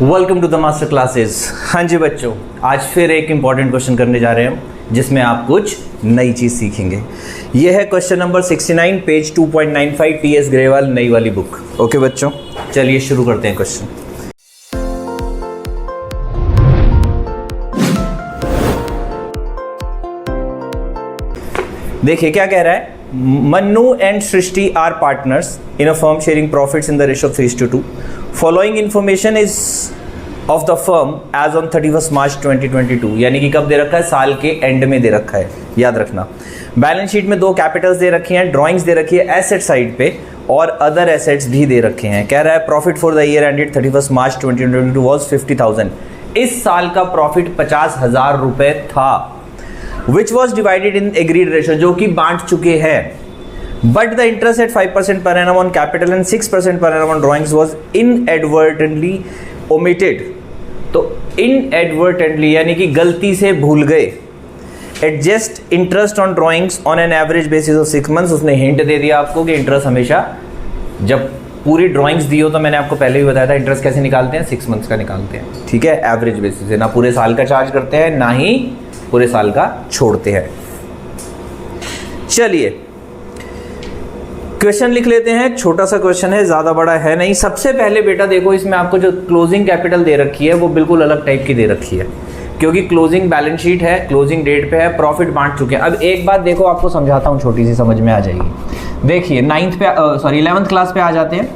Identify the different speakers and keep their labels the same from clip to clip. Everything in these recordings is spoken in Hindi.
Speaker 1: Welcome to the master classes. हाँ जी बच्चों, आज फिर एक इम्पॉर्टेंट क्वेश्चन करने जा रहे हैं हम, जिसमें आप कुछ नई चीज़ सीखेंगे। यह है question number 69, page 2.95, T.S.. Grewal, नई वाली बुक। ओके बच्चों, चलिए शुरू करते हैं क्वेश्चन। देखिए क्या कह रहा है। Mannu and Srishti are partners in a firm sharing profits in the ratio of 3:2। Following information is of the firm as on 31 March 2022। यानी कि कब दे रखा है? साल के एंड में दे रखा है, याद रखना। बैलेंस शीट में दो कैपिटल्स दे रखी हैं, ड्राइंग्स दे रखी है एसेट साइड पे, और अदर एसेट्स भी दे रखे हैं। कह रहा है profit for the year ended 31 March 2022 was 50,000। इस साल का प्रॉफिट 50,000 रुपए था, which was divided in agreed ratio, जो कि बांट चुके हैं। But the interest eight 5% per annum on capital and 6% per annum on drawings was inadvertently omitted। तो inadvertently यानी कि गलती से भूल गए। Adjust interest on drawings on an average basis of 6 months। उसने हिंट दे दिया आपको कि इंटरेस्ट हमेशा, जब पूरी ड्राइंग्स दी हो तो मैंने आपको पहले भी बताया था इंटरेस्ट कैसे निकालते हैं, 6 months का निकालते हैं, ठीक है, एवरेज बेसिस से। ना पूरे साल का चार्ज करते हैं, ना ही पूरे साल का छोड़ते हैं। चलिए क्वेश्चन लिख लेते हैं। छोटा सा क्वेश्चन है, ज्यादा बड़ा है नहीं। सबसे पहले बेटा देखो, इसमें आपको जो क्लोजिंग कैपिटल दे रखी है वो बिल्कुल अलग टाइप की दे रखी है, क्योंकि क्लोजिंग बैलेंस शीट है, क्लोजिंग डेट पे है, प्रॉफिट बांट चुके हैं। अब एक बात देखो, आपको समझाता हूं, छोटी सी समझ में आ जाएगी। देखिए 11th क्लास पे आ जाते हैं।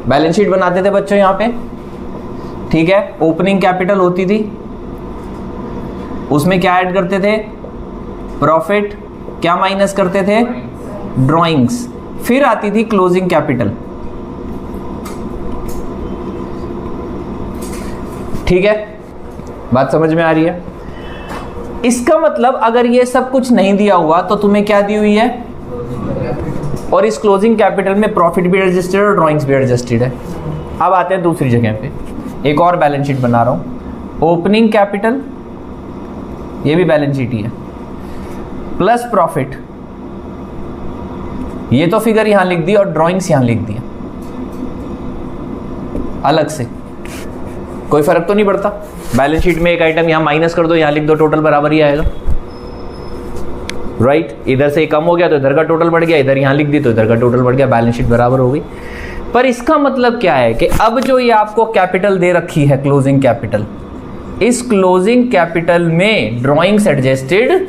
Speaker 1: बैलेंस शीट बनाते थे बच्चों यहाँ पे, ठीक है। ओपनिंग कैपिटल होती थी, उसमें क्या ऐड करते थे? प्रॉफिट। क्या माइनस करते थे? ड्राइंग्स। फिर आती थी क्लोजिंग कैपिटल, ठीक है, बात समझ में आ रही है। इसका मतलब अगर ये सब कुछ नहीं दिया हुआ तो तुम्हें क्या दी हुई है? और इस क्लोजिंग कैपिटल में प्रॉफिट भी एडजस्टेड और ड्राइंग्स भी एडजस्टेड है। अब आते हैं दूसरी जगह पे, एक और बैलेंस शीट बना रहा हूं। ओपनिंग कैपिटल, ये भी बैलेंस शीट ही है, प्लस प्रॉफिट, ये तो फिगर यहां लिख दी और ड्राइंग्स यहां लिख दिया अलग से। कोई फर्क तो नहीं पड़ता। बैलेंस शीट में एक आइटम यहां माइनस कर दो, यहां लिख दो, टोटल बराबर ही आएगा, राइट। इधर से कम हो गया तो इधर का टोटल बढ़ गया, इधर यहां लिख दी तो इधर का टोटल बढ़ गया, बैलेंस शीट बराबर हो गई। पर इसका मतलब क्या है कि अब जो ये आपको कैपिटल दे रखी है, क्लोजिंग कैपिटल, इस क्लोजिंग कैपिटल में ड्राइंग्स एडजस्टेड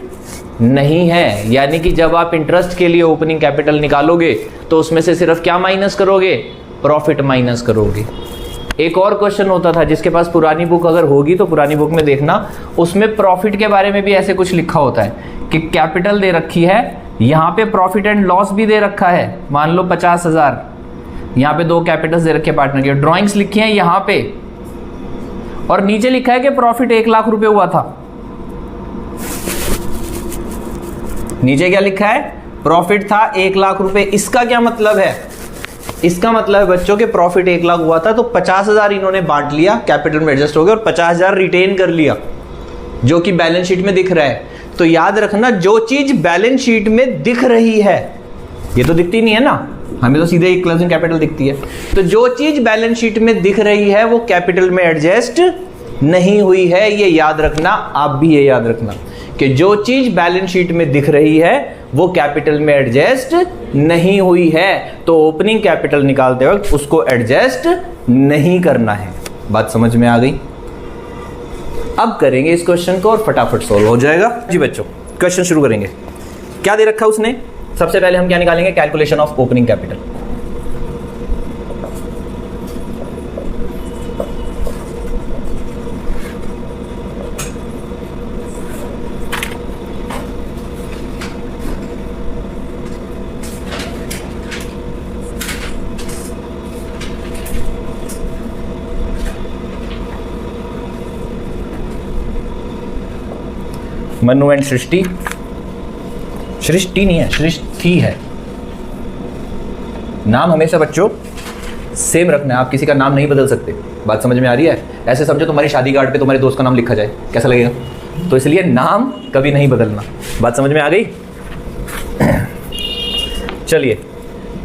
Speaker 1: नहीं है। यानी कि जब आप इंटरेस्ट के लिए ओपनिंग कैपिटल निकालोगे तो उसमें से सिर्फ क्या माइनस करोगे? प्रॉफिट माइनस करोगे। एक और क्वेश्चन होता था, जिसके पास पुरानी बुक अगर होगी तो पुरानी बुक में देखना, उसमें प्रॉफिट के बारे में भी ऐसे कुछ लिखा होता है कि कैपिटल दे रखी है, यहां पे प्रॉफिट एंड लॉस भी दे रखा है, मान लो 50,000, यहां पे दो कैपिटल्स दे रखे पार्टनर के, ड्राइंग्स लिखी है यहां पे, और नीचे लिखा है कि प्रॉफिट 1 लाख रुपए हुआ था। नीचे क्या लिखा है? प्रॉफिट था 1 लाख रुपए। इसका क्या मतलब है? इसका मतलब है बच्चों के प्रॉफिट 1 लाख हुआ था तो 50,000 इन्होंने बांट लिया, कैपिटल में एडजस्ट हो गया, और 50,000 रिटेन कर लिया, जो कि बैलेंस शीट में दिख रहा है। तो याद रखना, जो चीज बैलेंस शीट में दिख रही है, ये तो दिखती नहीं है ना, हमें तो सीधे एक क्लोजिंग कैपिटल दिखती है। तो जो चीज बैलेंस शीट में दिख रही है वो कैपिटल में एडजस्ट नहीं हुई है, ये याद रखना। आप भी ये याद रखना कि जो चीज बैलेंस शीट में दिख रही है वो कैपिटल में एडजस्ट नहीं हुई है, तो ओपनिंग कैपिटल निकालते वक्त उसको एडजस्ट नहीं करना है। बात समझ में आ गई? अब करेंगे इस क्वेश्चन को और फटाफट सोल्व हो जाएगा। जी बच्चों, क्वेश्चन शुरू करेंगे। क्या दे रखा उसने? सबसे पहले हम क्या निकालेंगे? Calculation of opening capital. Manu and Srishti, Srishti नहीं है, सृष्टि है। नाम हमेशा बच्चों सेम रखना है, आप किसी का नाम नहीं बदल सकते। बात समझ में आ रही है? ऐसे समझो तुम्हारी शादी कार्ड पे तुम्हारे दोस्त का नाम लिखा जाए, कैसा लगेगा? तो इसलिए नाम कभी नहीं बदलना। बात समझ में आ गई? चलिए,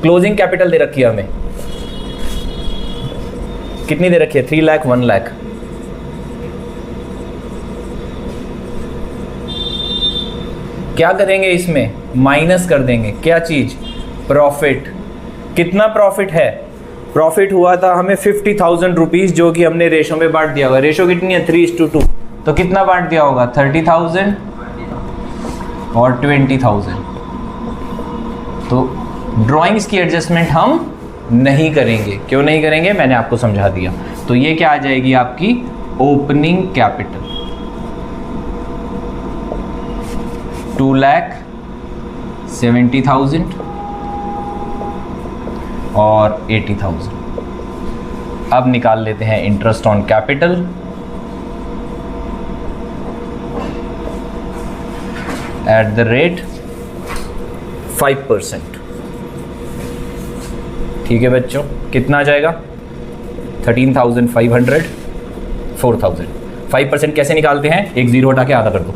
Speaker 1: क्लोजिंग कैपिटल दे रखी है हमें, कितनी दे रखी है? 3 लाख, 1 लाख। क्या करेंगे इसमें, माइनस कर देंगे क्या चीज़, प्रॉफिट। कितना प्रॉफिट है, प्रॉफिट हुआ था हमें 50,000 रुपीज़, जो कि हमने रेशो में बांट दिया होगा। रेशो कितनी है, 3:2, तो कितना बांट दिया होगा, 30,000 और 20,000। तो ड्राइंग्स की एडजस्टमेंट हम नहीं करेंगे। क्यों नहीं करेंगे, मैंने आपको समझा दिया। तो ये क्या आ जाएगी आपकी ओपनिंग कैपिटल, 2,70,000 और 80,000। अब निकाल लेते हैं interest on capital. At the rate 5%। ठीक है बच्चों, कितना आ जाएगा, 13,500, 4,000। 5% कैसे निकालते हैं, एक जीरो हटा के आधा कर दो।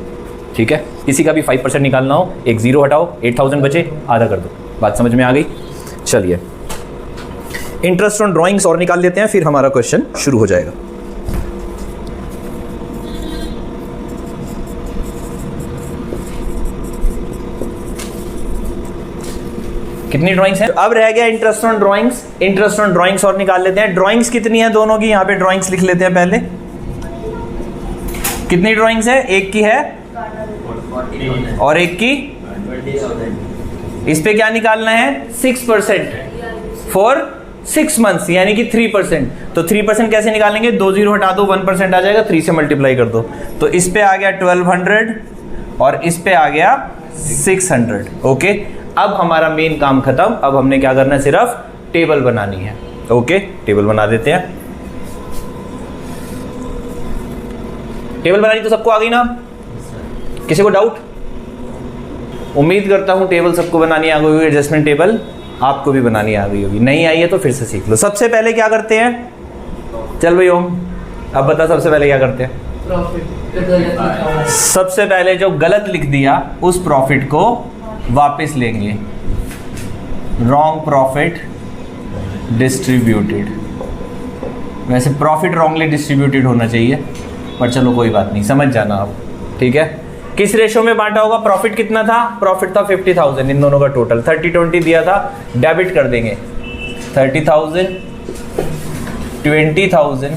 Speaker 1: ठीक है, किसी का भी 5% निकालना हो, एक जीरो हटाओ, 8,000 बचे, आधा कर दो। बात समझ में आ गई। चलिए इंटरेस्ट ऑन ड्राइंग्स और निकाल लेते हैं, फिर हमारा क्वेश्चन शुरू हो जाएगा। कितनी ड्राइंग्स हैं, अब रह गया interest on drawings. Interest on drawings और निकाल लेते हैं। ड्राइंग्स कितनी है दोनों की, यहां पे ड्राइंग्स लिख लेते हैं पहले। कितनी ड्राइंग्स है, एक की है और एक की, इस पे क्या निकालना है, 6% फॉर 6 मंथ्स, यानी कि 3%। तो 3% कैसे निकालेंगे, 2 जीरो हटा दो, 1% आ जाएगा, 3 से मल्टीप्लाई कर दो। तो इस पे आ गया 1200 और इस पे आ गया 600। ओके, अब हमारा मेन काम खत्म। अब हमने क्या करना है, सिर्फ टेबल बनानी है। ओके, टेबल बना देते हैं। टेबल बनानी तो सबको आ गई ना, किसी को डाउट? उम्मीद करता हूं टेबल सबको बनानी आ गई होगी। एडजस्टमेंट टेबल आपको भी बनानी आ गई होगी, नहीं आई है तो फिर से सीख लो। सबसे पहले क्या करते हैं, चल भाई ओम अब बता, सबसे पहले क्या करते हैं, सबसे पहले जो गलत लिख दिया उस प्रॉफिट को वापस लेंगे। Wrong profit distributed. वैसे प्रॉफिट रॉन्गली डिस्ट्रीब्यूटेड होना चाहिए, पर चलो कोई बात नहीं, समझ जाना आप। ठीक है, किस रेशो में बांटा होगा, प्रॉफिट कितना था, प्रॉफिट था 50,000, इन दोनों का टोटल 30-20 दिया था, डेबिट कर देंगे 30,000, 20,000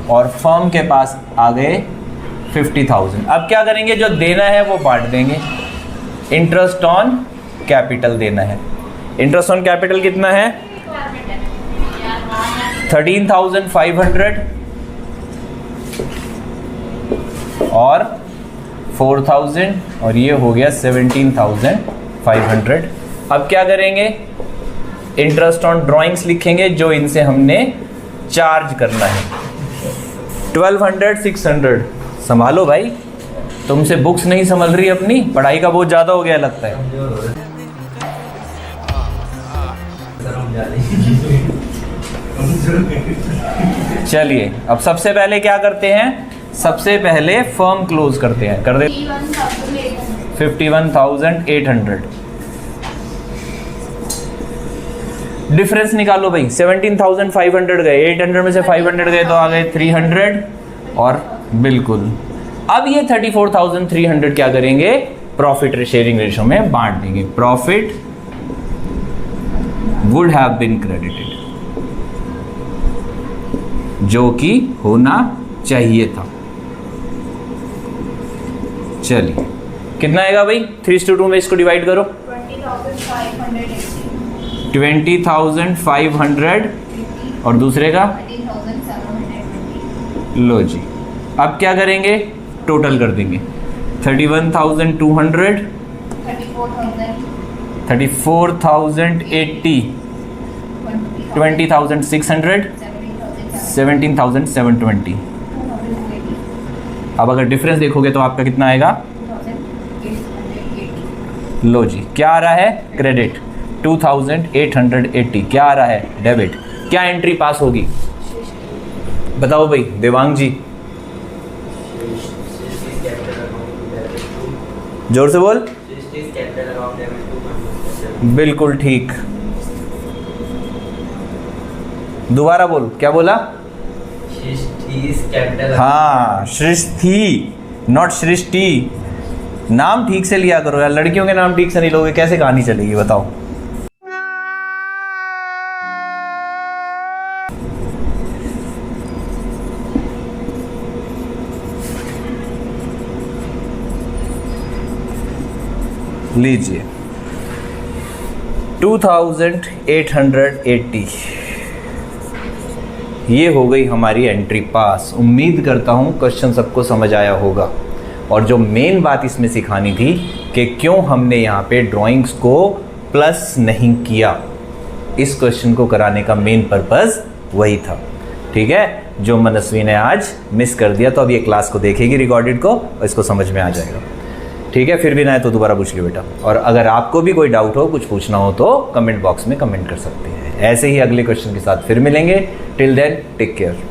Speaker 1: और फर्म के पास आ गए 50,000। अब क्या करेंगे, जो देना है वो बांट देंगे। इंटरेस्ट ऑन कैपिटल देना है। इंटरेस्ट ऑन कैपिटल कितना है, 13,500 और 4,000 और ये हो गया 17,500। अब क्या करेंगे, इंटरेस्ट ऑन ड्राइंग्स लिखेंगे जो इनसे हमने चार्ज करना है। 1200, 600। संभालो भाई, तुमसे बुक्स नहीं संभल रही, अपनी पढ़ाई का बहुत ज्यादा हो गया लगता है। चलिए अब सबसे पहले क्या करते हैं, सबसे पहले फर्म क्लोज करते हैं, कर दे 51,800। डिफरेंस निकालो भाई, 17,500 गए, 800 में से 500 गए तो आ गए 300 और बिल्कुल। अब ये 34,300 क्या करेंगे, प्रॉफिट शेयरिंग रेशो में बांट देंगे। Profit would have been credited, जो कि होना चाहिए था। चलिए कितना आएगा भाई, 3:2 में इसको डिवाइड करो, 20,500 और दूसरे का, लो जी। अब क्या करेंगे, टोटल कर देंगे 31,200, 34,080, 20,600, 17,720। अब अगर डिफरेंस देखोगे तो आपका कितना आएगा, लो जी, क्या आ रहा है, क्रेडिट 2,880। क्या आ रहा है, डेबिट। क्या एंट्री पास होगी, बताओ भाई देवांग जी, जोर से बोल। बिल्कुल ठीक, दोबारा बोल, क्या बोला, हाँ सृष्टि, नॉट सृष्टि। नाम ठीक से लिया करो यार, लड़कियों के नाम ठीक से नहीं लोगे कैसे कहानी चलेगी बताओ। लीजिए 2880, ये हो गई हमारी एंट्री पास। उम्मीद करता हूँ क्वेश्चन सबको समझ आया होगा। और जो मेन बात इसमें सिखानी थी कि क्यों हमने यहाँ पे ड्राइंग्स को प्लस नहीं किया, इस क्वेश्चन को कराने का मेन पर्पस वही था। ठीक है, जो मनस्वी ने आज मिस कर दिया तो अब ये क्लास को देखेगी रिकॉर्डेड को और इसको समझ में आ जाएगा। ठीक है, फिर भी ना है तो दोबारा पूछ लियो बेटा। और अगर आपको भी कोई डाउट हो, कुछ पूछना हो तो कमेंट बॉक्स में कमेंट कर सकते हैं। ऐसे ही अगले क्वेश्चन के साथ फिर मिलेंगे। Till then take care.